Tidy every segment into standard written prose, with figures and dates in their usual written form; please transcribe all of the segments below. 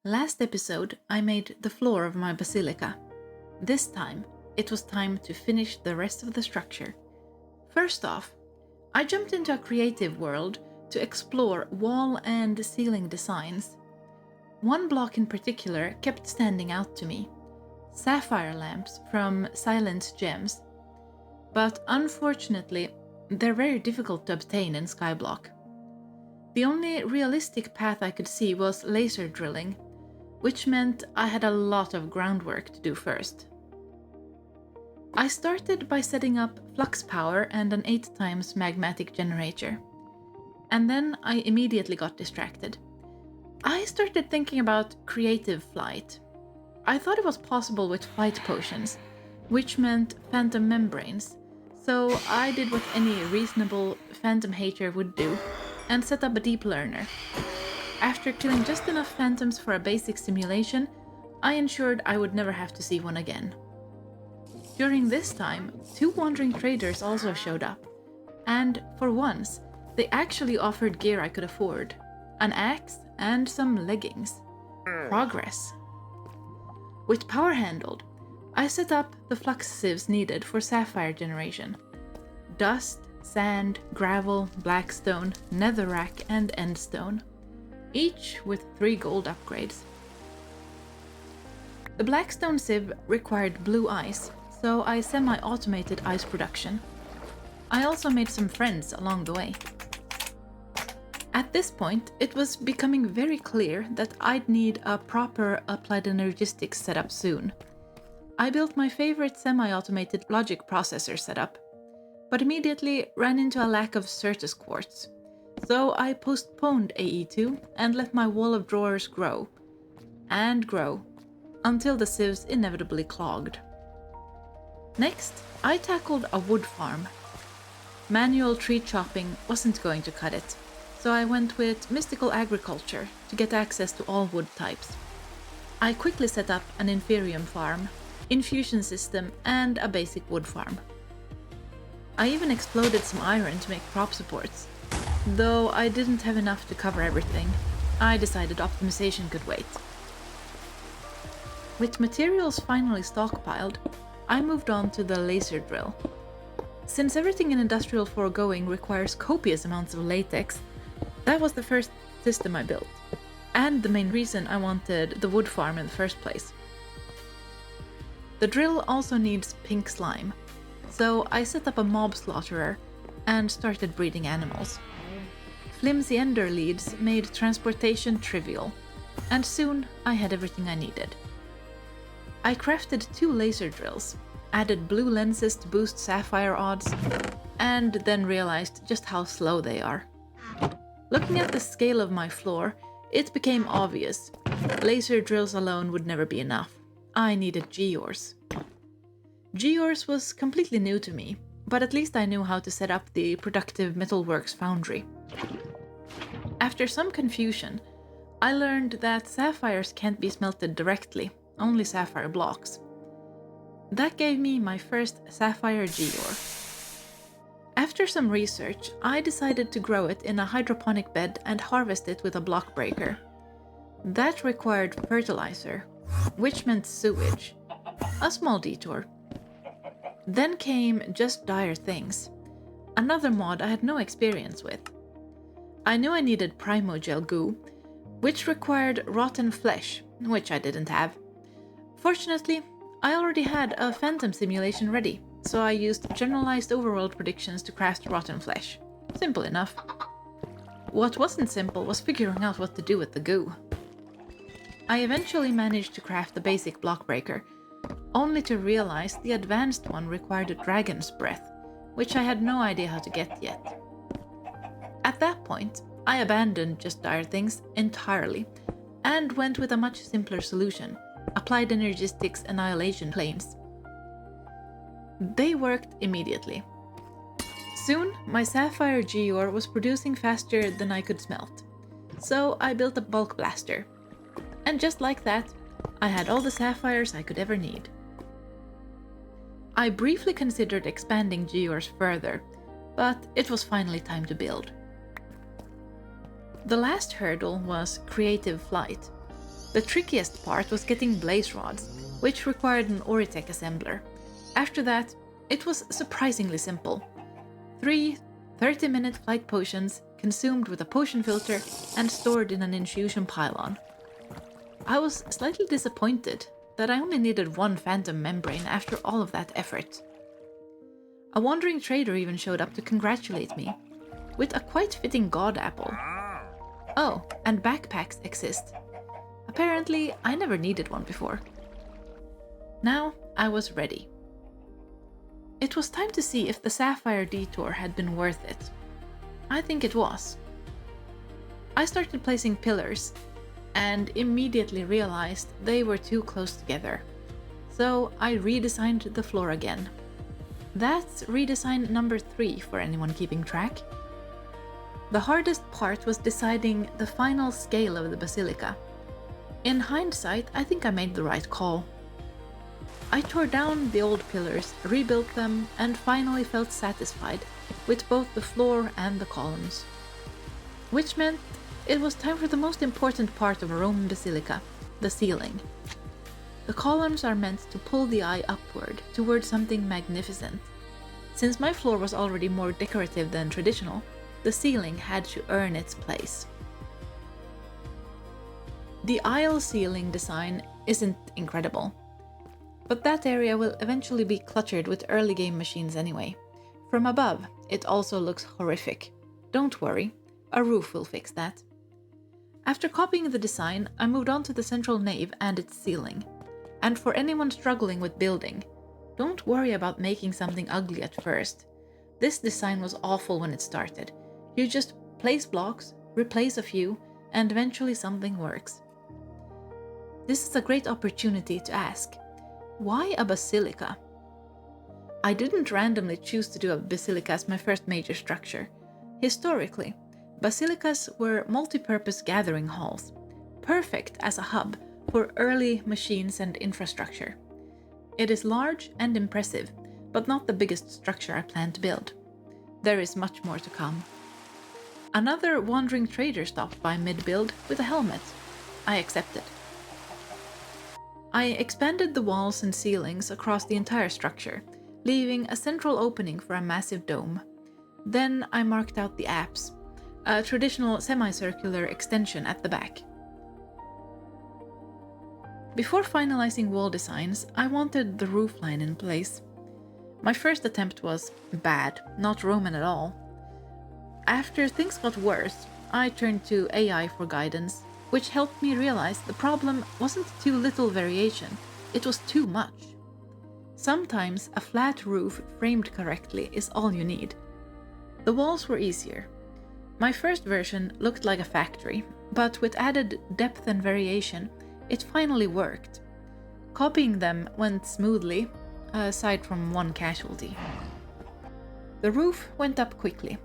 Last episode, I made the floor of my Basilica. This time, it was time to finish the rest of the structure. First off, I jumped into a creative world to explore wall and ceiling designs. One block in particular kept standing out to me: sapphire lamps from Silent Gems. But unfortunately, they're very difficult to obtain in Skyblock. The only realistic path I could see was laser drilling, which meant I had a lot of groundwork to do first. I started by setting up flux power and an 8 times magmatic generator. And then I immediately got distracted. I started thinking about creative flight. I thought it was possible with flight potions, which meant phantom membranes, so I did what any reasonable phantom hater would do and set up a deep learner. After killing just enough phantoms for a basic simulation, I ensured I would never have to see one again. During this time, 2 wandering traders also showed up, and for once, they actually offered gear I could afford: an axe and some leggings. Progress. With power handled, I set up the flux sieves needed for sapphire generation: dust, sand, gravel, blackstone, netherrack, and endstone, each with 3 gold upgrades. The blackstone sieve required blue ice, so I semi-automated ice production. I also made some friends along the way. At this point, it was becoming very clear that I'd need a proper applied energistics setup soon. I built my favorite semi-automated logic processor setup, but immediately ran into a lack of Certus quartz. So I postponed AE2 and let my wall of drawers grow, and grow, until the sieves inevitably clogged. Next, I tackled a wood farm. Manual tree chopping wasn't going to cut it, so I went with mystical agriculture to get access to all wood types. I quickly set up an inferium farm, infusion system, and a basic wood farm. I even exploded some iron to make prop supports. Though I didn't have enough to cover everything, I decided optimization could wait. With materials finally stockpiled, I moved on to the laser drill. Since everything in Industrial Foregoing requires copious amounts of latex, that was the first system I built, and the main reason I wanted the wood farm in the first place. The drill also needs pink slime, so I set up a mob slaughterer and started breeding animals. Flimsy ender leads made transportation trivial, and soon I had everything I needed. I crafted 2 laser drills, added blue lenses to boost sapphire odds, and then realized just how slow they are. Looking at the scale of my floor, it became obvious. Laser drills alone would never be enough. I needed GeOres. GeOres was completely new to me, but at least I knew how to set up the productive metalworks foundry. After some confusion, I learned that sapphires can't be smelted directly, only sapphire blocks. That gave me my first sapphire GeOre. After some research, I decided to grow it in a hydroponic bed and harvest it with a block breaker. That required fertilizer, which meant sewage. A small detour. Then came Just Dire Things, another mod I had no experience with. I knew I needed primogel goo, which required rotten flesh, which I didn't have. Fortunately, I already had a phantom simulation ready, so I used generalized overworld predictions to craft rotten flesh. Simple enough. What wasn't simple was figuring out what to do with the goo. I eventually managed to craft the basic block breaker, only to realize the advanced one required a dragon's breath, which I had no idea how to get yet. At that point, I abandoned Just Dire Things entirely, and went with a much simpler solution: applied energistics annihilation planes. They worked immediately. Soon, my sapphire GeOre was producing faster than I could smelt, so I built a bulk blaster. And just like that, I had all the sapphires I could ever need. I briefly considered expanding GeOres further, but it was finally time to build. The last hurdle was creative flight. The trickiest part was getting blaze rods, which required an Oritech assembler. After that, it was surprisingly simple. 3 30-minute flight potions consumed with a potion filter and stored in an infusion pylon. I was slightly disappointed that I only needed 1 phantom membrane after all of that effort. A wandering trader even showed up to congratulate me, with a quite fitting god apple. Oh, and backpacks exist. Apparently, I never needed one before. Now I was ready. It was time to see if the Sapphire detour had been worth it. I think it was. I started placing pillars, and immediately realized they were too close together. So I redesigned the floor again. That's redesign number 3 for anyone keeping track. The hardest part was deciding the final scale of the Basilica. In hindsight, I think I made the right call. I tore down the old pillars, rebuilt them, and finally felt satisfied with both the floor and the columns. Which meant it was time for the most important part of a Roman basilica, the ceiling. The columns are meant to pull the eye upward towards something magnificent. Since my floor was already more decorative than traditional, the ceiling had to earn its place. The aisle ceiling design isn't incredible, but that area will eventually be cluttered with early game machines anyway. From above, it also looks horrific. Don't worry, a roof will fix that. After copying the design, I moved on to the central nave and its ceiling. And for anyone struggling with building, don't worry about making something ugly at first. This design was awful when it started. You just place blocks, replace a few, and eventually something works. This is a great opportunity to ask, why a basilica? I didn't randomly choose to do a basilica as my first major structure. Historically, basilicas were multi-purpose gathering halls, perfect as a hub for early machines and infrastructure. It is large and impressive, but not the biggest structure I plan to build. There is much more to come. Another wandering trader stopped by mid-build with a helmet. I accepted. I expanded the walls and ceilings across the entire structure, leaving a central opening for a massive dome. Then I marked out the apse, a traditional semicircular extension at the back. Before finalizing wall designs, I wanted the roofline in place. My first attempt was bad, not Roman at all. After things got worse, I turned to AI for guidance, which helped me realize the problem wasn't too little variation, it was too much. Sometimes a flat roof framed correctly is all you need. The walls were easier. My first version looked like a factory, but with added depth and variation, it finally worked. Copying them went smoothly, aside from one casualty. The roof went up quickly,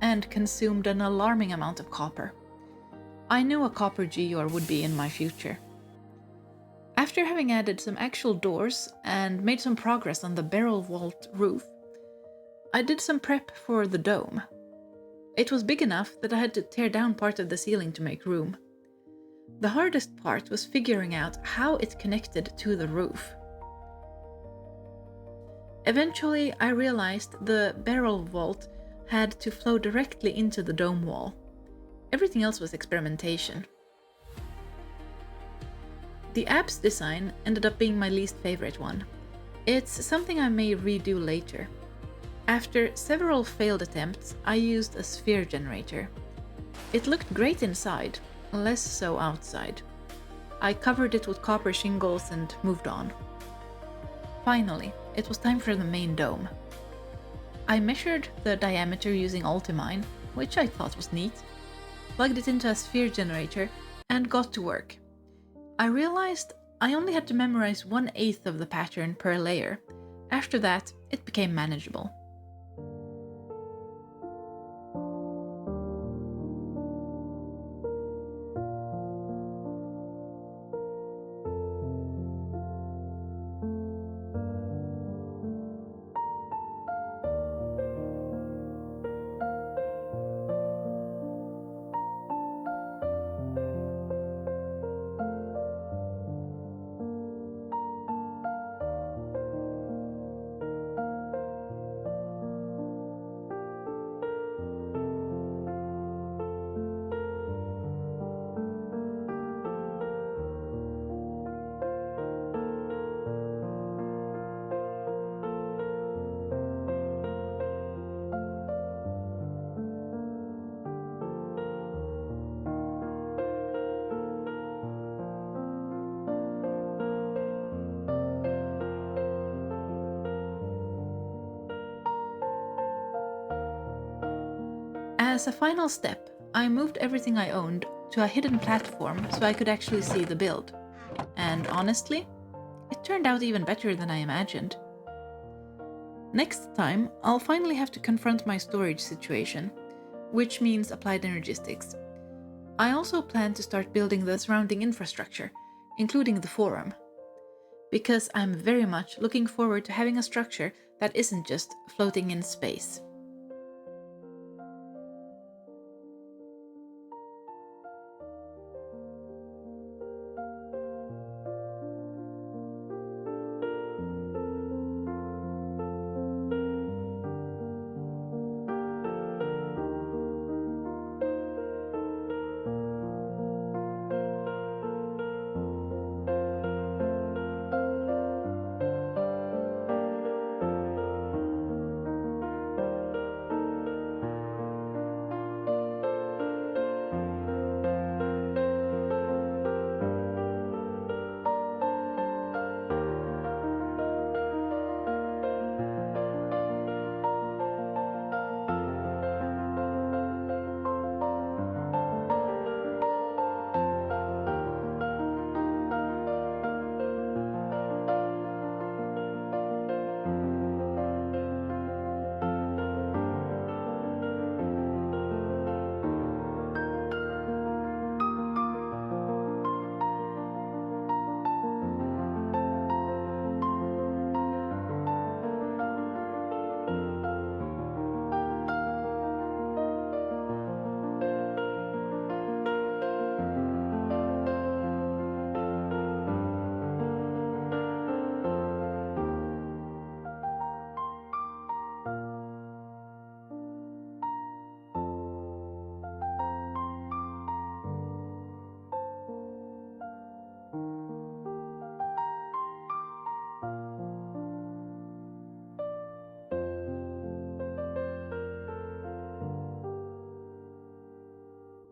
and consumed an alarming amount of copper. I knew a copper GeOre would be in my future. After having added some actual doors and made some progress on the barrel vault roof, I did some prep for the dome. It was big enough that I had to tear down part of the ceiling to make room. The hardest part was figuring out how it connected to the roof. Eventually, I realized the barrel vault had to flow directly into the dome wall. Everything else was experimentation. The apse design ended up being my least favorite one. It's something I may redo later. After several failed attempts, I used a sphere generator. It looked great inside, less so outside. I covered it with copper shingles and moved on. Finally, it was time for the main dome. I measured the diameter using Ultimine, which I thought was neat, plugged it into a sphere generator, and got to work. I realized I only had to memorize 1/8 of the pattern per layer. After that, it became manageable. As a final step, I moved everything I owned to a hidden platform so I could actually see the build. And honestly, it turned out even better than I imagined. Next time, I'll finally have to confront my storage situation, which means applied energistics. I also plan to start building the surrounding infrastructure, including the forum, because I'm very much looking forward to having a structure that isn't just floating in space.